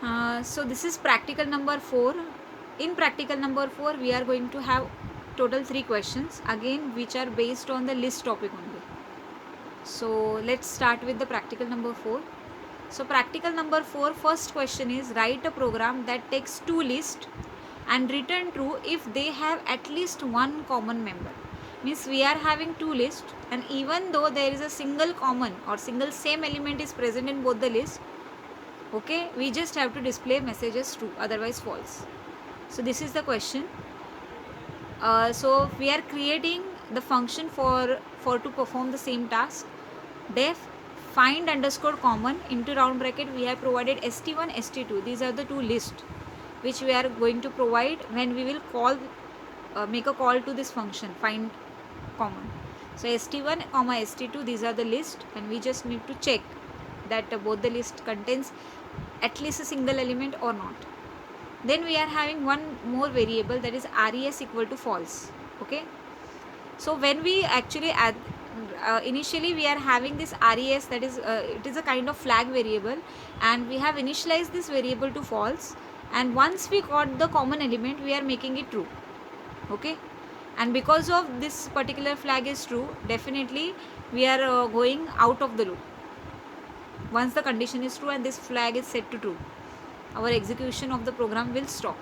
So this is practical number 4. In practical number 4, we are going to have total 3 questions again, which are based on the list topic only. So let's start with the practical number 4. So practical number 4, first question is write a program that takes two lists and return true if they have at least one common member. Means we are having two lists, and even though there is a single common or single same element is present in both the lists, okay, we just have to display messages true, otherwise false. So this is the question. So we are creating the function for to perform the same task. Def find underscore common into round bracket we have provided st1 st2. These are the two lists which we are going to provide when we will call make a call to this function find common. So st1 comma st2, these are the list, and we just need to check that both the list contains at least a single element or not. Then we are having one more variable, that is res equal to false. Okay, so when we actually add initially we are having this res, that is it is a kind of flag variable, and we have initialized this variable to false, and once we got the common element we are making it true. Okay, and because of this particular flag is true, definitely we are going out of the loop. Once the condition is true and this flag is set to true, our execution of the program will stop.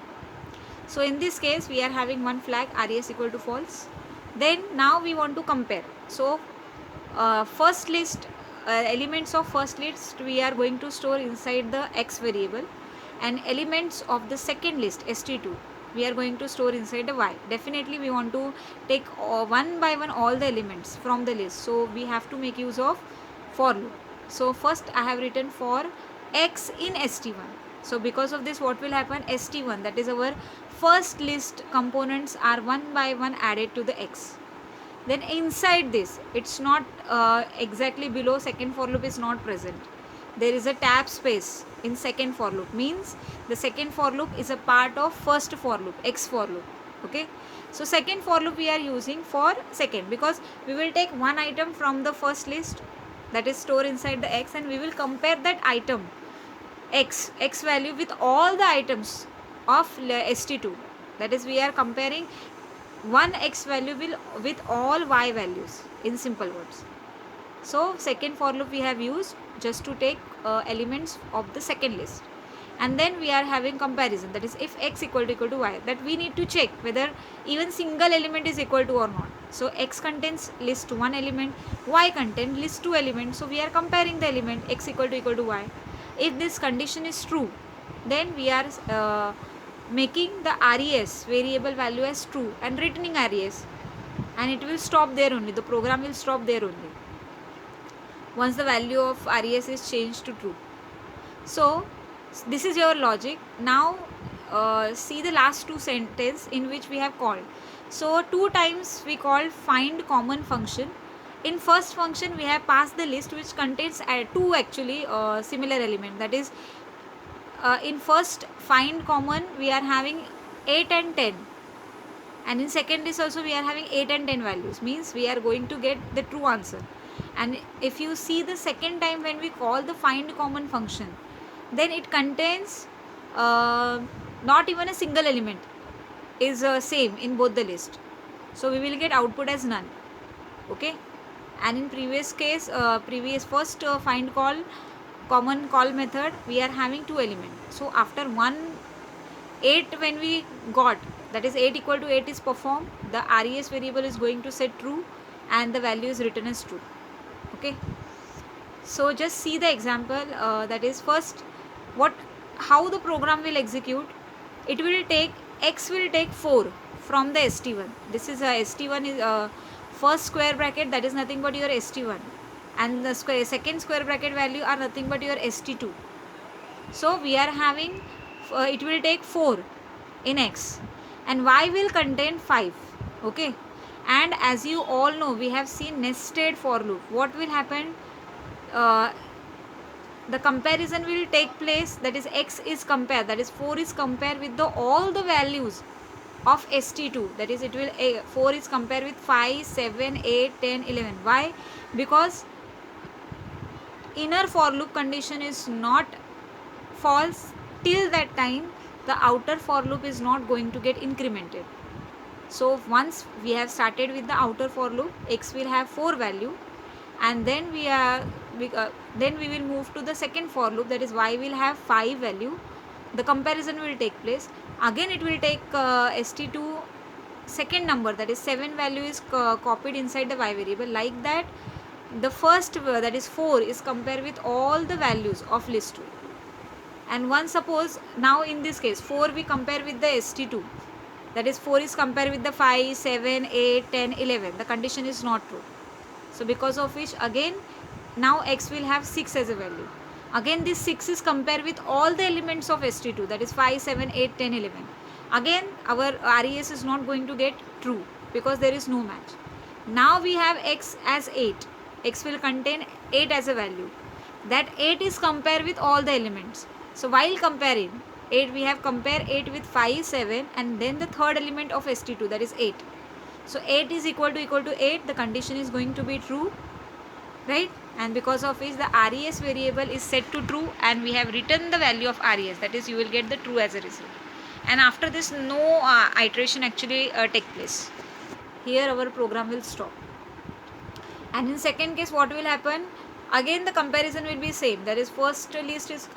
So in this case we are having one flag res equal to false. Then now we want to compare. So first list elements of first list we are going to store inside the x variable, and elements of the second list st2 we are going to store inside the y. Definitely we want to take one by one all the elements from the list, so we have to make use of for loop. So first I have written for x in st1. So because of this what will happen, st1, that is our first list components, are one by one added to the x. Then inside this, it's not exactly below second for loop is not present. There is a tab space in second for loop, means the second for loop is a part of first for loop, x for loop. Okay, so second for loop we are using for second, because we will take one item from the first list that is stored inside the x, and we will compare that item x value with all the items of st2. That is, we are comparing one x value with all y values, in simple words. So second for loop we have used just to take elements of the second list, and then we are having comparison, that is if x equal to y, that we need to check whether even single element is equal to or not. So x contains list 1 element, y contains list 2 element, so we are comparing the element x equal to y. If this condition is true, then we are making the res variable value as true and returning res, and it will stop there only, the program will stop there only once the value of res is changed to true. So this is your logic. Now see the last two sentences in which we have called. So two times we called find common function. In first function we have passed the list which contains two actually similar element, that is in first find common we are having 8 and 10, and in second list also we are having 8 and 10 values, means we are going to get the true answer. And if you see the second time when we call the find common function, then it contains not even a single element is same in both the list, so we will get output as none. Okay, and in previous case first find call common call method we are having two elements. So after 8 when we got, that is 8 equal to 8 is performed, the res variable is going to set true and the value is written as true. Okay, so just see the example, that is first how the program will execute. It will take x will take 4 from the st1. This is a st1 is first square bracket, that is nothing but your st1, and the second square bracket value are nothing but your st2. So we are having it will take 4 in x, and y will contain 5. Okay, and as you all know, we have seen nested for loop. What will happen, the comparison will take place, that is x is compared, that is 4 is compared with all the values of st2, that is it will 4 is compared with 5, 7, 8, 10, 11. Why? Because inner for loop condition is not false, till that time the outer for loop is not going to get incremented. So once we have started with the outer for loop, x will have 4 value, and then then we will move to the second for loop, that is y will have 5 value. The comparison will take place. Again it will take st2 second number, that is 7 value is copied inside the y variable. Like that the first that is 4 is compared with all the values of list 2. And once suppose now in this case 4 we compare with the st2, that is 4 is compared with the 5, 7, 8, 10, 11. The condition is not true. So because of which again now x will have 6 as a value. Again this 6 is compared with all the elements of st2, that is 5, 7, 8, 10, 11. Again our res is not going to get true because there is no match. Now we have x as 8. X will contain 8 as a value. That 8 is compared with all the elements. So while comparing 8, we have compared 8 with 5, 7, and then the third element of st2, that is 8. So 8 is equal to 8. The condition is going to be true, right? And because of which the res variable is set to true, and we have written the value of res, that is you will get the true as a result. And after this no iteration actually take place. Here our program will stop. And in second case what will happen? Again the comparison will be same, that is first list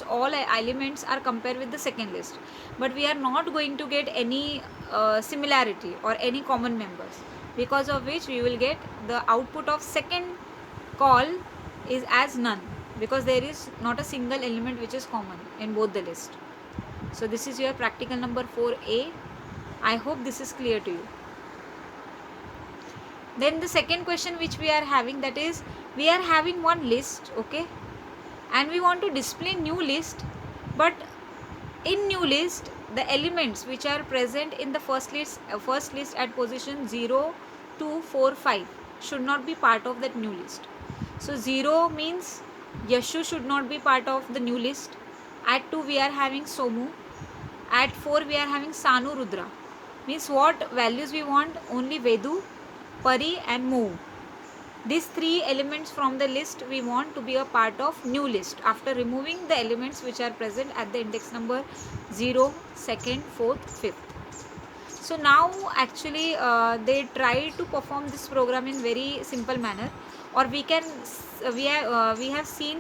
all elements are compared with the second list, but we are not going to get any similarity or any common members, because of which we will get the output of second call is as none, because there is not a single element which is common in both the list. So this is your practical number 4a. I hope this is clear to you. Then the second question which we are having, that is we are having one list, okay, and we want to display new list, but in new list the elements which are present in the first list at position 0, 2, 4, 5 should not be part of that new list. So 0 means Yashu should not be part of the new list. At 2 we are having Somu. At 4 we are having Sanu, Rudra. Means what values we want? Only Vedu, Pari and Mu. These 3 elements from the list we want to be a part of new list after removing the elements which are present at the index number 0, 2nd, 4th, 5th. So now actually they try to perform this program in very simple manner, or we have seen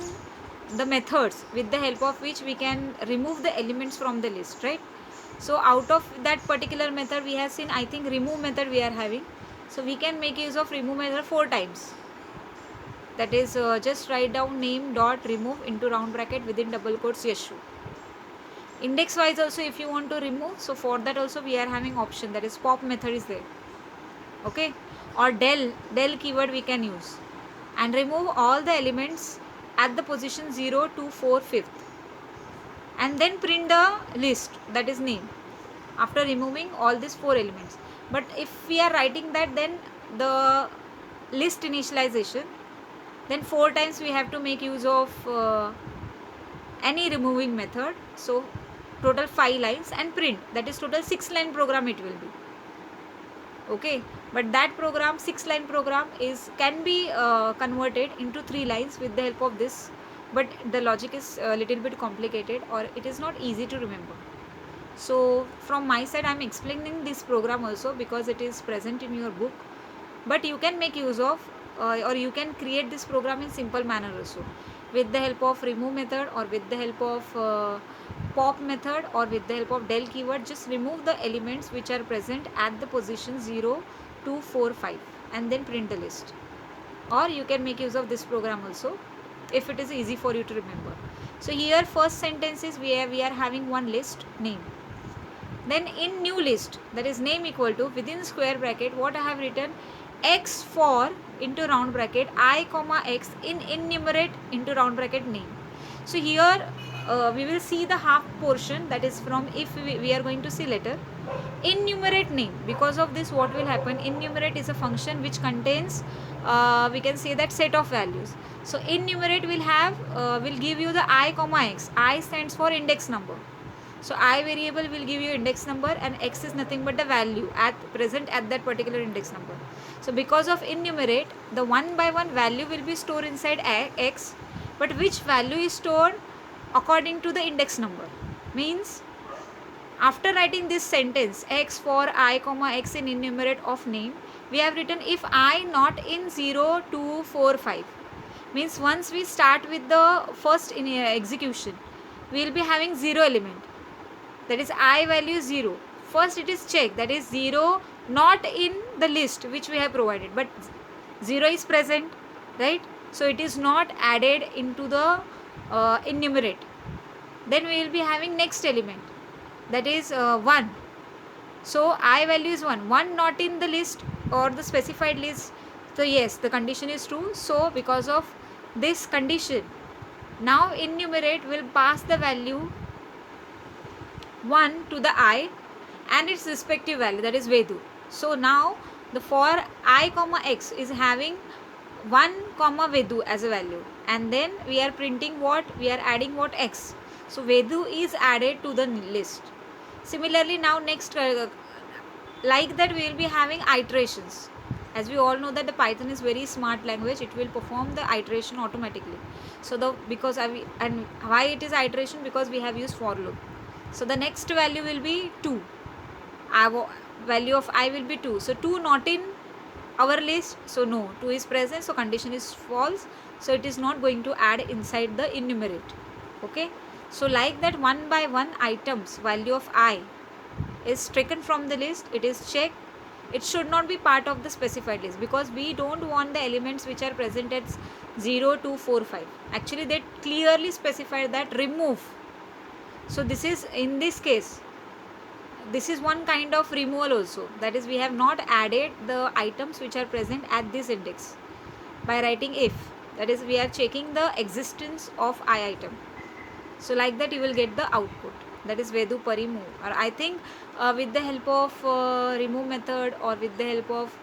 the methods with the help of which we can remove the elements from the list, right? So out of that particular method we have seen, I think remove method we are having. So we can make use of remove method 4 times. That is just write down name dot remove into round bracket within double quotes Yashu. Index wise also if you want to remove, so for that also we are having option, that is pop method is there, okay, or del keyword we can use, and remove all the elements at the position 0, 2, 4, 5th, and then print the list, that is name, after removing all these 4 elements. But if we are writing that, then the list initialization, then 4 times we have to make use of any removing method. So total 5 lines and print, that is total 6 line program it will be, okay. But that program 6 line program can be converted into 3 lines with the help of this, but the logic is a little bit complicated, or it is not easy to remember. So from my side I am explaining this program also because it is present in your book, but you can make use of or you can create this program in simple manner also, with the help of remove method, or with the help of pop method, or with the help of del keyword. Just remove the elements which are present at the position 0, 2, 4, 5 and then print the list. Or you can make use of this program also if it is easy for you to remember. So here first sentence is we are having one list name. Then in new list, that is name equal to within square bracket what I have written, x for into round bracket I comma x in enumerate into round bracket name. So here we will see the half portion, that is from if we are going to see later enumerate name. Because of this what will happen, enumerate is a function which contains we can say that set of values. So enumerate will have will give you the I comma x. I stands for index number. So I variable will give you index number, and x is nothing but the value at present at that particular index number. So because of enumerate, the one by one value will be stored inside x, but which value is stored? according to the index number. Means after writing this sentence x for I comma x in enumerate of name, we have written if I not in 0, 2, 4, 5. Means once we start with the first execution, we will be having 0 element, that is I value 0. First it is checked, that is 0 not in the list which we have provided, but 0 is present, right? So it is not added into the enumerate. Then we will be having next element, that is 1. So I value is 1. 1 not in the list or the specified list. So yes, the condition is true. So because of this condition, now enumerate will pass the value 1 to the I and its respective value, that is Vedu. So now the for I comma x is having 1 comma Vedu as a value, and then we are printing what? We are adding what? X. So Vedu is added to the list. Similarly, now next like that we will be having iterations. As we all know that the Python is very smart language, it will perform the iteration automatically. So the and why it is iteration? Because we have used for loop. So the next value will be 2. Value of I will be 2. So 2 not in our list, so no, 2 is present, so condition is false, so it is not going to add inside the enumerate. Okay, so like that, one by one items value of I is taken from the list, it is checked. It should not be part of the specified list, because we don't want the elements which are present at 0, 2, 4, 5. Actually they clearly specify that remove. So this is, in this case, this is one kind of removal also, that is we have not added the items which are present at this index by writing if, that is we are checking the existence of I item. So like that you will get the output, that is Vedu per remove. Or I think with the help of remove method or with the help of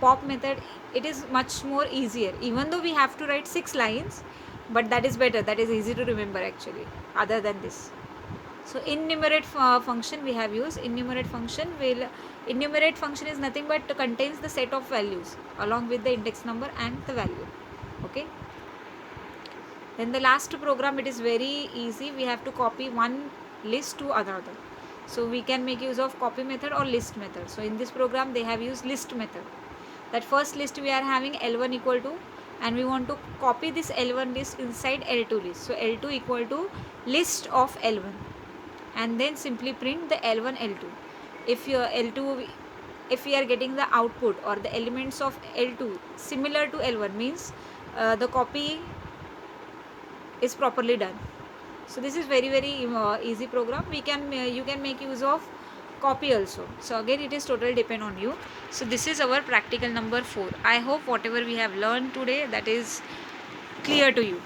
pop method, it is much more easier, even though we have to write 6 lines, but that is better, that is easy to remember actually other than this. So enumerate function we have used. Enumerate function is nothing but contains the set of values along with the index number and the value. Okay. Then the last program, it is very easy. We have to copy one list to another. So we can make use of copy method or list method. So in this program they have used list method. That first list we are having L1 equal to, and we want to copy this L1 list inside L2 list. So L2 equal to list of L1, and then simply print the L1 L2. If your L2, if we are getting the output or the elements of L2 similar to L1, means the copy is properly done. So this is very easy program. We can you can make use of copy also. So again it is totally depend on you. So this is our practical number 4. I hope whatever we have learned today, that is clear to you.